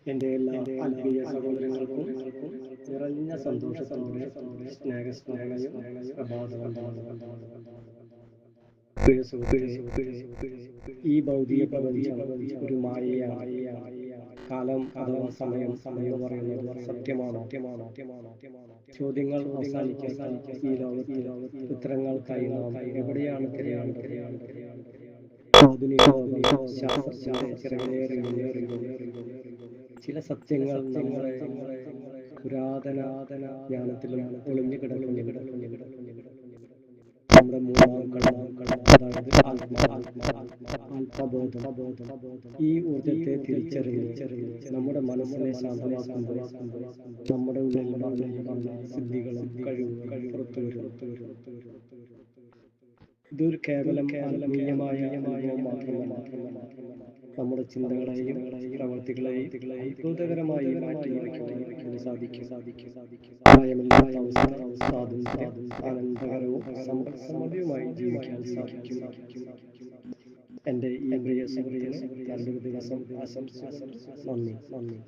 എൻ്റെ എല്ലാ ആത്മീയ സഹോദരങ്ങൾക്കും നിറഞ്ഞ സന്തോഷത്തോടെ സ്നേഹസ്മരണയും പ്രഭാതവന്ദനവും. പ്രിയ സുഹൃത്തേ, ഈ ഭൗതിക പ്രപഞ്ചം ഒരു മായയാണ്. കാലം അഥവാ സമയം എന്ന് പറയുന്നത് സത്യമാണോ? ചോദ്യങ്ങൾ അവസാനിക്കാൻ ഈ ലോകത്തിൽ ഉത്തരങ്ങൾക്കായി നാം എവിടെയാണ് തിരയേണ്ടത്? ആധുനിക ശാസ്ത്രത്തിന്റെ ചിറകേറി ചില സത്യങ്ങൾ നമ്മുടെ പുരാതന ജ്ഞാനത്തിലും ഒളിഞ്ഞു കിടക്കുന്നു. നമ്മുടെ അതായത് ആത്മബോധം ഈ ഊർജത്തെ തിരിച്ചറിഞ്ഞ് നമ്മുടെ മനസ്സിനെ ശാന്തമാക്കുമ്പോൾ നമ്മുടെ ഉള്ളിൽ മറഞ്ഞിരിക്കുന്ന സിദ്ധികളും കഴിവുകളും പുറത്തു വരും. ഇതൊരു കേവലം ആത്മീയമായ അനുഭവം മാത്രമല്ല, നമ്മുടെ ചിന്തകളെയും പ്രവർത്തികളെയും അത്ഭുതകരമായി മാറ്റിമറിക്കുവാൻ സാധിക്കും. ഭയമില്ലാത്ത അവസ്ഥ ആനന്ദകരവും സമൃദ്ധിയുമായി ജീവിക്കാൻ സാധിക്കും. എൻ്റെ ഈ പ്രിയ സുഹൃത്തിന് നല്ലൊരു ദിവസം ആശംസിക്കുന്നു. നന്ദി.